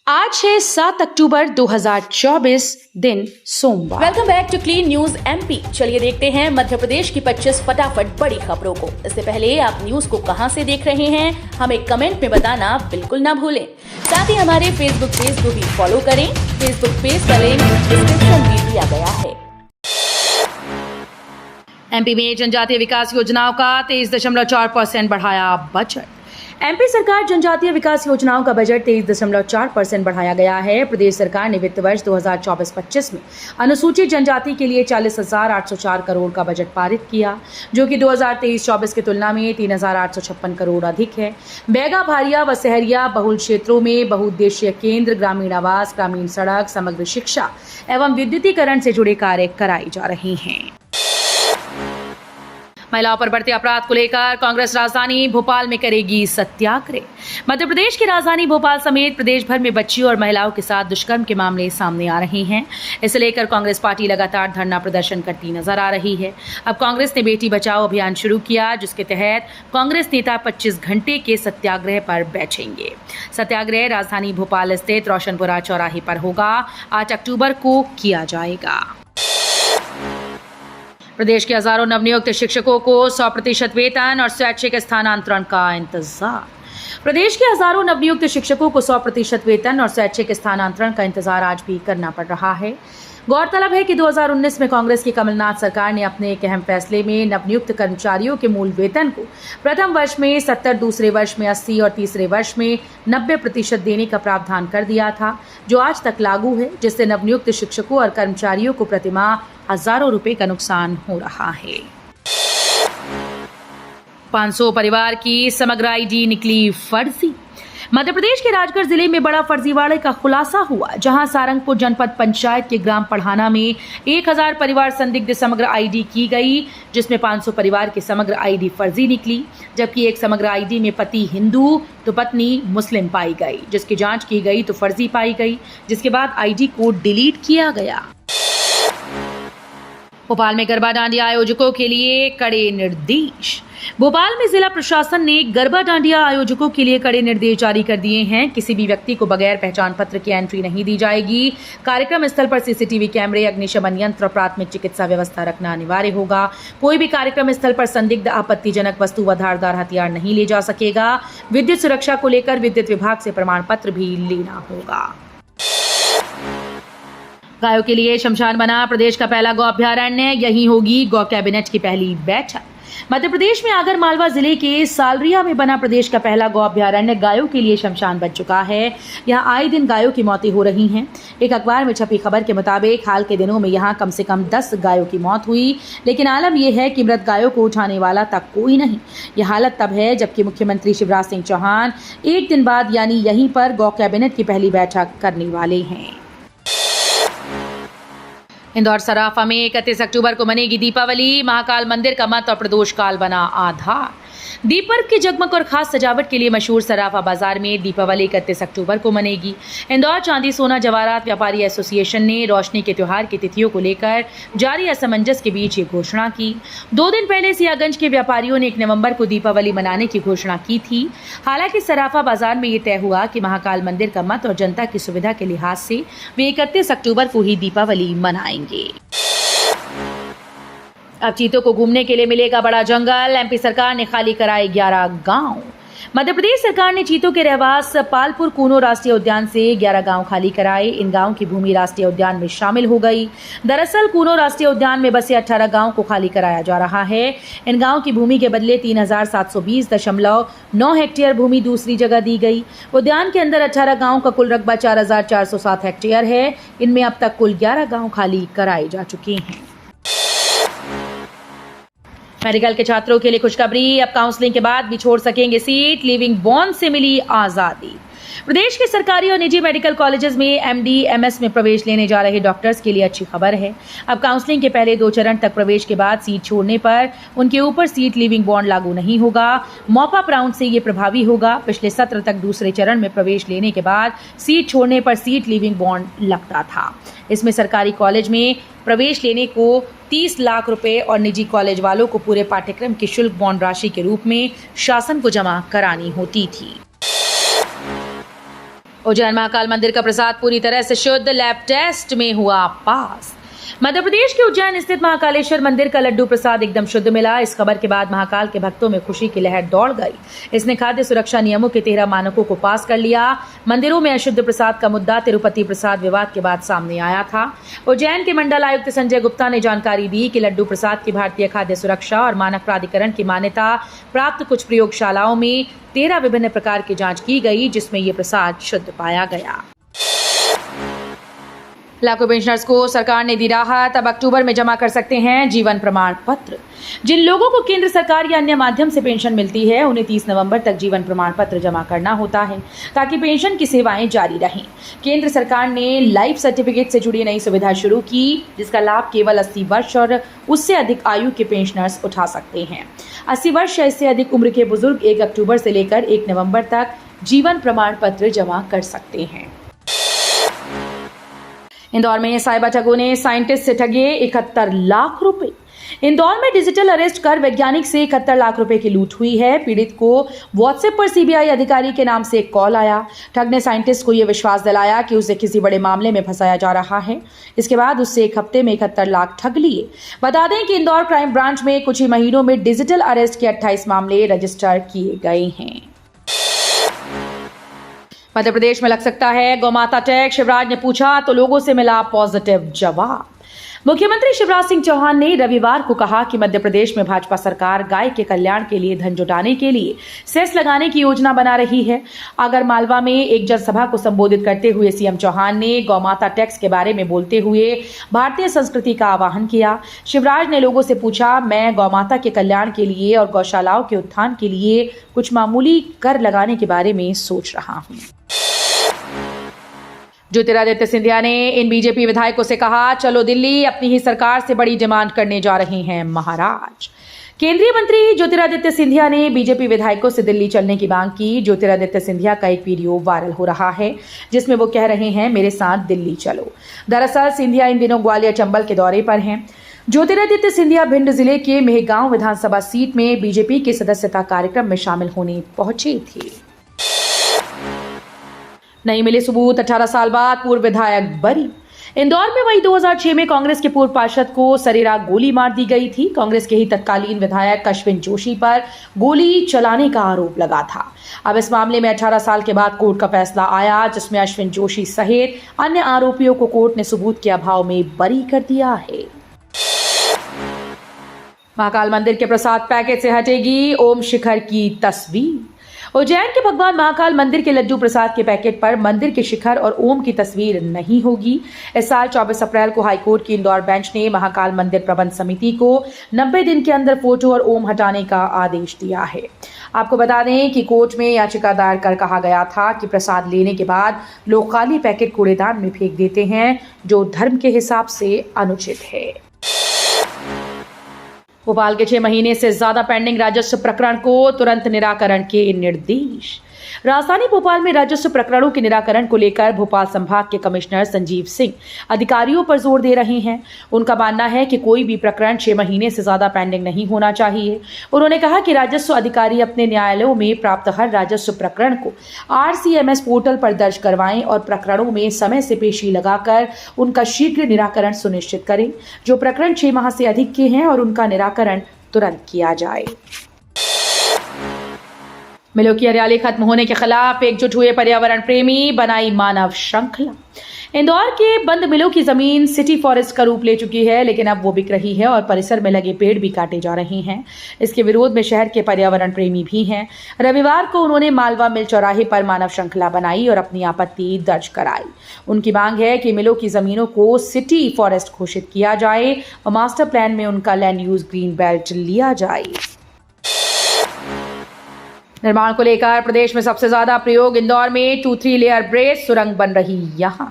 आज है 7 अक्टूबर 2024 दिन सोमवार। Welcome back to Clean News MP. चलिए देखते हैं मध्य प्रदेश की 25 फटाफट बड़ी खबरों को। इससे पहले आप न्यूज को कहां से देख रहे हैं हमें कमेंट में बताना बिल्कुल ना भूलें। साथ ही हमारे फेसबुक पेज को भी फॉलो करें। फेसबुक पेज का लिंक डिस्क्रिप्शन में दिया गया है। एमपी में जनजातीय विकास योजनाओं का 23.4% बढ़ाया बजट। एमपी सरकार जनजातीय विकास योजनाओं का बजट 23.4% बढ़ाया गया है। प्रदेश सरकार ने वित्त वर्ष 2024-25 में अनुसूचित जनजाति के लिए 40,804 करोड़ का बजट पारित किया, जो कि 2023-24 की तुलना में 3,856 करोड़ अधिक है। बैगा, भारिया व सहरिया बहुल क्षेत्रों में बहुउद्देशीय केंद्र, ग्रामीण आवास, ग्रामीण सड़क, समग्र शिक्षा एवं विद्युतीकरण से जुड़े कार्य कराए जा रहे हैं। महिलाओं पर बढ़ते अपराध को लेकर कांग्रेस राजधानी भोपाल में करेगी सत्याग्रह। मध्य प्रदेश की राजधानी भोपाल समेत प्रदेश भर में बच्चियों और महिलाओं के साथ दुष्कर्म के मामले सामने आ रहे हैं। इसे लेकर कांग्रेस पार्टी लगातार धरना प्रदर्शन करती नजर आ रही है। अब कांग्रेस ने बेटी बचाओ अभियान शुरू किया, जिसके तहत कांग्रेस नेता 25 घंटे के सत्याग्रह पर बैठेंगे। सत्याग्रह राजधानी भोपाल स्थित रोशनपुरा चौराहे पर होगा। 8 अक्टूबर को किया जाएगा। प्रदेश के हजारों नवनियुक्त शिक्षकों को 100% वेतन और स्वैच्छिक स्थानांतरण का इंतजार। प्रदेश के हजारों नवनियुक्त शिक्षकों को 100% वेतन और स्वैच्छिक स्थानांतरण का इंतजार आज भी करना पड़ रहा है। गौरतलब है कि 2019 में कांग्रेस की कमलनाथ सरकार ने अपने एक अहम फैसले में नवनियुक्त कर्मचारियों के मूल वेतन को प्रथम वर्ष में 70, दूसरे वर्ष में 80 और तीसरे वर्ष में 90% देने का प्रावधान कर दिया था, जो आज तक लागू है, जिससे नवनियुक्त शिक्षकों और कर्मचारियों को प्रतिमाह हजारों रुपए का नुकसान हो रहा है। 500 परिवार की समग्र आईडी निकली फर्जी। मध्य प्रदेश के राजगढ़ जिले में बड़ा फर्जीवाड़े का खुलासा हुआ, जहां सारंगपुर जनपद पंचायत के ग्राम पढ़ाना में 1000 परिवार संदिग्ध समग्र आईडी की गई, जिसमें 500 परिवार की समग्र आईडी फर्जी निकली, जबकि एक समग्र आईडी में पति हिंदू तो पत्नी मुस्लिम पाई गई, जिसकी जांच की गई तो फर्जी पाई गई, जिसके बाद आईडी को डिलीट किया गया। भोपाल में गरबा डांडिया आयोजकों के लिए कड़े निर्देश। भोपाल में जिला प्रशासन ने गरबा डांडिया आयोजकों के लिए कड़े निर्देश जारी कर दिए हैं। किसी भी व्यक्ति को बगैर पहचान पत्र की एंट्री नहीं दी जाएगी। कार्यक्रम स्थल पर सीसीटीवी कैमरे, अग्निशमन यंत्र और प्राथमिक चिकित्सा व्यवस्था रखना अनिवार्य होगा। कोई भी कार्यक्रम स्थल पर संदिग्ध आपत्तिजनक वस्तु व धारदार हथियार नहीं ले जा सकेगा। विद्युत सुरक्षा को लेकर विद्युत विभाग से प्रमाण पत्र भी लेना होगा। गायों के लिए शमशान बना प्रदेश का पहला गौ अभयारण्य, यही होगी गौ कैबिनेट की पहली बैठक। मध्य प्रदेश में आगर मालवा जिले के सालरिया में बना प्रदेश का पहला गौ अभयारण्य गायों के लिए शमशान बन चुका है। यहाँ आए दिन गायों की मौतें हो रही हैं। एक अखबार में छपी खबर के मुताबिक हाल के दिनों में यहाँ कम से कम 10 गायों की मौत हुई, लेकिन आलम यह है कि मृत गायों को उठाने वाला तक कोई नहीं। यह हालत तब है जबकि मुख्यमंत्री शिवराज सिंह चौहान एक दिन बाद यानी यहीं पर गौ कैबिनेट की पहली बैठक करने वाले हैं। इंदौर सराफा में 31 अक्टूबर को मनेगी दीपावली। महाकाल मंदिर का मत और प्रदोष काल बना आधार। दीप पर्व की जगमग और खास सजावट के लिए मशहूर सराफा बाजार में दीपावली 31 अक्टूबर को मनेगी। इंदौर चांदी सोना जवाहरात व्यापारी एसोसिएशन ने रोशनी के त्योहार की तिथियों को लेकर जारी असमंजस के बीच ये घोषणा की। 2 दिन पहले सियागंज के व्यापारियों ने 1 नवंबर को दीपावली मनाने की घोषणा की थी। हालांकि सराफा बाजार में ये तय हुआ कि महाकाल मंदिर का मत और जनता की सुविधा के लिहाज से वे 31 अक्टूबर को ही दीपावली मनाएंगे। अब चीतों को घूमने के लिए मिलेगा बड़ा जंगल। एमपी सरकार ने खाली कराए 11 गांव। मध्य प्रदेश सरकार ने चीतों के रहवास पालपुर कूनो राष्ट्रीय उद्यान से 11 गांव खाली कराए। इन गांव की भूमि राष्ट्रीय उद्यान में शामिल हो गई। दरअसल कूनो राष्ट्रीय उद्यान में बसे 18 गांव को खाली कराया जा रहा है। इन गांव की भूमि के बदले 3720.9 हेक्टेयर भूमि दूसरी जगह दी गई। उद्यान के अंदर 18 गांव का कुल रकबा 4407 हेक्टेयर है। इनमें अब तक कुल 11 गांव खाली कराए जा चुके हैं। मेडिकल के छात्रों के लिए खुशखबरी, अब काउंसलिंग के बाद भी छोड़ सकेंगे सीट। लिविंग बॉन्ड से मिली आजादी। प्रदेश के सरकारी और निजी मेडिकल कॉलेजेस में एमडी एमएस में प्रवेश लेने जा रहे डॉक्टर्स के लिए अच्छी खबर है। अब काउंसलिंग के पहले 2 चरण तक प्रवेश के बाद सीट छोड़ने पर उनके ऊपर सीट लिविंग बॉन्ड लागू नहीं होगा। मॉपअप राउंड से ये प्रभावी होगा। पिछले सत्र तक दूसरे चरण में प्रवेश लेने के बाद सीट छोड़ने पर सीट लिविंग बॉन्ड लगता था। इसमें सरकारी कॉलेज में प्रवेश लेने को 30 लाख रुपए और निजी कॉलेज वालों को पूरे पाठ्यक्रम की शुल्क बॉन्ड राशि के रूप में शासन को जमा करानी होती थी। उज्जैन महाकाल मंदिर का प्रसाद पूरी तरह से शुद्ध, लैब टेस्ट में हुआ पास। मध्य प्रदेश के उज्जैन स्थित महाकालेश्वर मंदिर का लड्डू प्रसाद एकदम शुद्ध मिला। इस खबर के बाद महाकाल के भक्तों में खुशी की लहर दौड़ गई। इसने खाद्य सुरक्षा नियमों के 13 मानकों को पास कर लिया। मंदिरों में अशुद्ध प्रसाद का मुद्दा तिरुपति प्रसाद विवाद के बाद सामने आया था। उज्जैन के मंडल आयुक्त संजय गुप्ता ने जानकारी दी कि लड्डू प्रसाद की भारतीय खाद्य सुरक्षा और मानक प्राधिकरण की मान्यता प्राप्त कुछ प्रयोगशालाओं में 13 विभिन्न प्रकार की जांच की गई, जिसमें ये प्रसाद शुद्ध पाया गया। लाखों पेंशनर्स को सरकार ने दी राहत। अब अक्टूबर में जमा कर सकते हैं जीवन प्रमाण पत्र। जिन लोगों को केंद्र सरकार या अन्य माध्यम से पेंशन मिलती है, उन्हें 30 नवंबर तक जीवन प्रमाण पत्र जमा करना होता है ताकि पेंशन की सेवाएं जारी रहें। केंद्र सरकार ने लाइफ सर्टिफिकेट से जुड़ी नई सुविधा शुरू की, जिसका लाभ केवल 80 वर्ष और उससे अधिक आयु के पेंशनर्स उठा सकते हैं। 80 वर्ष या इससे अधिक उम्र के बुजुर्ग 1 अक्टूबर से लेकर 1 नवंबर तक जीवन प्रमाण पत्र जमा कर सकते हैं। इंदौर में साइबर ठगों ने साइंटिस्ट से ठगे 71 लाख रुपए। इंदौर में डिजिटल अरेस्ट कर वैज्ञानिक से 71 लाख रुपए की लूट हुई है। पीड़ित को व्हाट्सएप पर सीबीआई अधिकारी के नाम से एक कॉल आया। ठग ने साइंटिस्ट को यह विश्वास दिलाया कि उसे किसी बड़े मामले में फंसाया जा रहा है। इसके बाद उससे एक हफ्ते में 71 लाख ठग लिए। बता दें कि इंदौर क्राइम ब्रांच में कुछ ही महीनों में डिजिटल अरेस्ट के 28 मामले रजिस्टर किए गए हैं। मध्य प्रदेश में लग सकता है गौमाता टैक्स, शिवराज ने पूछा तो लोगों से मिला पॉजिटिव जवाब। मुख्यमंत्री शिवराज सिंह चौहान ने रविवार को कहा कि मध्य प्रदेश में भाजपा सरकार गाय के कल्याण के लिए धन जुटाने के लिए सेस लगाने की योजना बना रही है। आगर मालवा में एक जनसभा को संबोधित करते हुए सीएम चौहान ने गौमाता टैक्स के बारे में बोलते हुए भारतीय संस्कृति का आह्वान किया। शिवराज ने लोगों से पूछा, मैं गौमाता के कल्याण के लिए और गौशालाओं के उत्थान के लिए कुछ मामूली कर लगाने के बारे में सोच रहा हूं। ज्योतिरादित्य सिंधिया ने इन बीजेपी विधायकों से कहा, चलो दिल्ली, अपनी ही सरकार से बड़ी डिमांड करने जा रहे हैं महाराज। केंद्रीय मंत्री ज्योतिरादित्य सिंधिया ने बीजेपी विधायकों से दिल्ली चलने की मांग की। ज्योतिरादित्य सिंधिया का एक वीडियो वायरल हो रहा है, जिसमें वो कह रहे हैं, मेरे साथ दिल्ली चलो। दरअसल सिंधिया इन दिनों ग्वालियर चंबल के दौरे पर हैं। ज्योतिरादित्य सिंधिया भिंड जिले के मेहगांव विधानसभा सीट में बीजेपी के सदस्यता कार्यक्रम में शामिल होने पहुंचे थे। नहीं मिले सबूत, 18 साल बाद पूर्व विधायक बरी। इंदौर में वही 2006 में कांग्रेस के पूर्व पार्षद को सरेरा गोली मार दी गई थी। कांग्रेस के ही तत्कालीन विधायक अश्विन जोशी पर गोली चलाने का आरोप लगा था। अब इस मामले में 18 साल के बाद कोर्ट का फैसला आया, जिसमें अश्विन जोशी सहित अन्य आरोपियों को कोर्ट ने सबूत के अभाव में बरी कर दिया है। महाकाल मंदिर के प्रसाद पैकेट से हटेगी ओम शिखर की तस्वीर। उज्जैन के भगवान महाकाल मंदिर के लड्डू प्रसाद के पैकेट पर मंदिर के शिखर और ओम की तस्वीर नहीं होगी। इस साल 24 अप्रैल को हाईकोर्ट की इंदौर बेंच ने महाकाल मंदिर प्रबंध समिति को 90 दिन के अंदर फोटो और ओम हटाने का आदेश दिया है। आपको बता दें कि कोर्ट में याचिका दायर कर कहा गया था कि प्रसाद लेने के बाद लोग खाली पैकेट कूड़ेदान में फेंक देते हैं, जो धर्म के हिसाब से अनुचित है। भोपाल के 6 महीने से ज्यादा पेंडिंग राजस्व प्रकरण को तुरंत निराकरण के निर्देश। राजधानी भोपाल में राजस्व प्रकरणों के निराकरण को लेकर भोपाल संभाग के कमिश्नर संजीव सिंह अधिकारियों पर जोर दे रहे हैं। उनका मानना है कि कोई भी प्रकरण 6 महीने से ज्यादा पेंडिंग नहीं होना चाहिए। उन्होंने कहा कि राजस्व अधिकारी अपने न्यायालयों में प्राप्त हर राजस्व प्रकरण को RCMS पोर्टल पर दर्ज करवाएं और प्रकरणों में समय से पेशी लगाकर उनका शीघ्र निराकरण सुनिश्चित करें। जो प्रकरण 6 माह से अधिक के हैं और उनका निराकरण तुरंत किया जाए। मिलों की हरियाली खत्म होने के खिलाफ एकजुट हुए पर्यावरण प्रेमी, बनाई मानव श्रृंखला। इंदौर के बंद मिलों की जमीन सिटी फॉरेस्ट का रूप ले चुकी है, लेकिन अब वो बिक रही है और परिसर में लगे पेड़ भी काटे जा रहे हैं। इसके विरोध में शहर के पर्यावरण प्रेमी भी हैं। रविवार को उन्होंने मालवा मिल चौराहे पर मानव श्रृंखला बनाई और अपनी आपत्ति दर्ज कराई। उनकी मांग है कि मिलों की जमीनों को सिटी फॉरेस्ट घोषित किया जाए और मास्टर प्लान में उनका लैंड यूज ग्रीन बेल्ट लिया जाए। निर्माण को लेकर प्रदेश में सबसे ज्यादा प्रयोग इंदौर में 2-3 लेयर ब्रिज सुरंग बन रही यहां।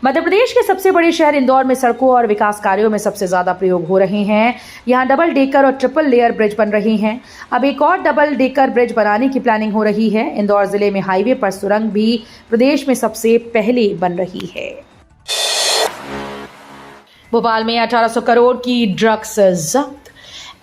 मध्य प्रदेश के सबसे बड़े शहर इंदौर में सड़कों और विकास कार्यों में सबसे ज्यादा प्रयोग हो रहे हैं। यहां डबल डेकर और ट्रिपल लेयर ब्रिज बन रहे हैं। अब एक और डबल डेकर ब्रिज बनाने की प्लानिंग हो रही है। इंदौर जिले में हाईवे पर सुरंग भी प्रदेश में सबसे पहले बन रही है। भोपाल में 1800 करोड़ की ड्रग्स जब्त।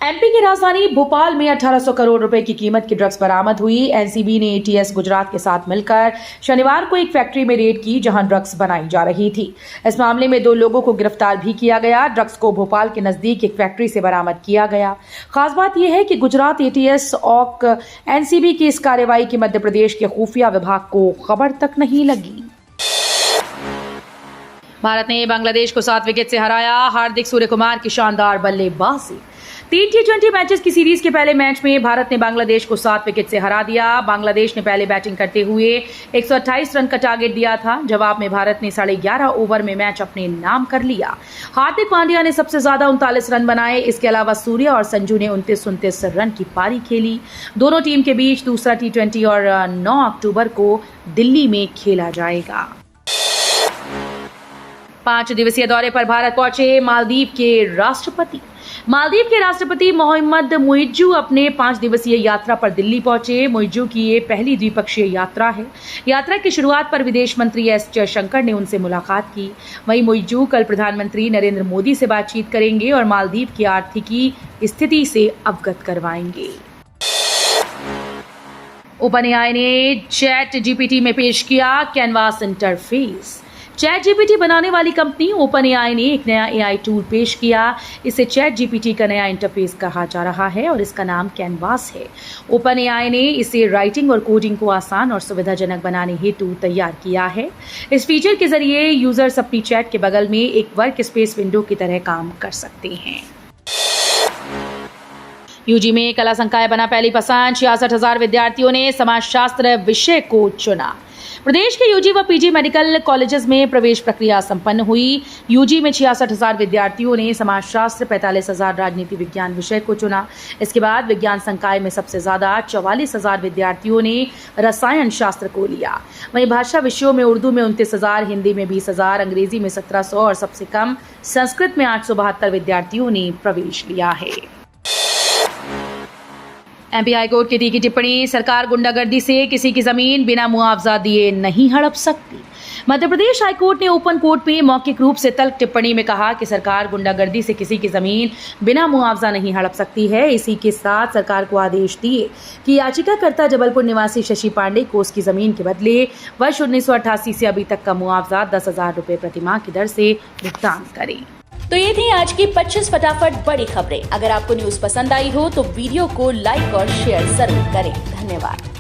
एमपी की राजधानी भोपाल में 1800 करोड़ रुपए की कीमत की ड्रग्स बरामद हुई। एनसीबी ने एटीएस गुजरात के साथ मिलकर शनिवार को एक फैक्ट्री में रेड की जहां ड्रग्स बनाई जा रही थी। इस मामले में 2 लोगों को गिरफ्तार भी किया गया। ड्रग्स को भोपाल के नजदीक एक फैक्ट्री से बरामद किया गया। खास बात यह है कि गुजरात एटीएस और एनसीबी की इस कार्रवाई की मध्य प्रदेश के खुफिया विभाग को खबर तक नहीं लगी। भारत ने बांग्लादेश को 7 विकेट से हराया। हार्दिक सूर्यकुमार की शानदार बल्लेबाजी। 3 T20 मैचेस की सीरीज के पहले मैच में भारत ने बांग्लादेश को 7 विकेट से हरा दिया। बांग्लादेश ने पहले बैटिंग करते हुए 128 रन का टारगेट दिया था। जवाब में भारत ने 11.5 ओवर में मैच अपने नाम कर लिया। हार्दिक पांड्या ने सबसे ज्यादा 39 रन बनाए। इसके अलावा सूर्य और संजू ने 29 रन की पारी खेली। दोनों टीम के बीच दूसरा T20 और 9 अक्टूबर को दिल्ली में खेला जाएगा। 5 दिवसीय दौरे पर भारत पहुंचे मालदीव के राष्ट्रपति। मालदीव के राष्ट्रपति मोहम्मद मुइज्जू अपने 5 दिवसीय यात्रा पर दिल्ली पहुंचे। मुइज्जू की ये पहली द्विपक्षीय यात्रा है। यात्रा की शुरुआत पर विदेश मंत्री एस जयशंकर ने उनसे मुलाकात की। वहीं मुइज्जू कल प्रधानमंत्री नरेंद्र मोदी से बातचीत करेंगे और मालदीव की आर्थिकी स्थिति से अवगत करवाएंगे। ओपन एआई ने चैट जीपीटी में पेश किया कैनवास इंटरफेस। चैट जीपीटी बनाने वाली कंपनी ओपन एआई ने एक नया एआई टूल पेश किया। इसे चैट जीपीटी का नया इंटरफेस कहा जा रहा है और इसका नाम कैनवास है। ओपन एआई ने इसे राइटिंग और कोडिंग को आसान और सुविधाजनक बनाने हेतु तैयार किया है। इस फीचर के जरिए यूजर्स अपनी चैट के बगल में एक वर्क स्पेस विंडो की तरह काम कर सकते हैं। यूजी में कला संकाय बना पहली पसंद। 66,000 विद्यार्थियों ने समाजशास्त्र विषय को चुना। प्रदेश के यूजी व पीजी मेडिकल कॉलेजेस में प्रवेश प्रक्रिया संपन्न हुई। यूजी में 66,000 विद्यार्थियों ने समाजशास्त्र, 45,000 राजनीति विज्ञान विषय को चुना। इसके बाद विज्ञान संकाय में सबसे ज्यादा 44,000 विद्यार्थियों ने रसायन शास्त्र को लिया। वहीं भाषा विषयों में उर्दू में 29,000, हिंदी में 20,000, अंग्रेजी में 1,700 और सबसे कम संस्कृत में 872 विद्यार्थियों ने प्रवेश लिया है। एमपी हाईकोर्ट की तीखी टिप्पणी। सरकार गुंडागर्दी से किसी की जमीन बिना मुआवजा दिए नहीं हड़प सकती। मध्य प्रदेश हाईकोर्ट ने ओपन कोर्ट में मौखिक रूप से तल्ख टिप्पणी में कहा कि सरकार गुंडागर्दी से किसी की जमीन बिना मुआवजा नहीं हड़प सकती है। इसी के साथ सरकार को आदेश दिए कि याचिकाकर्ता जबलपुर निवासी शशि पांडे को उसकी जमीन के बदले वर्ष 1988 से अभी तक का मुआवजा 10,000 रुपए प्रतिमाह की दर से भुगतान करें। तो ये थी आज की 25 फटाफट बड़ी खबरें। अगर आपको न्यूज पसंद आई हो तो वीडियो को लाइक और शेयर जरूर करें। धन्यवाद।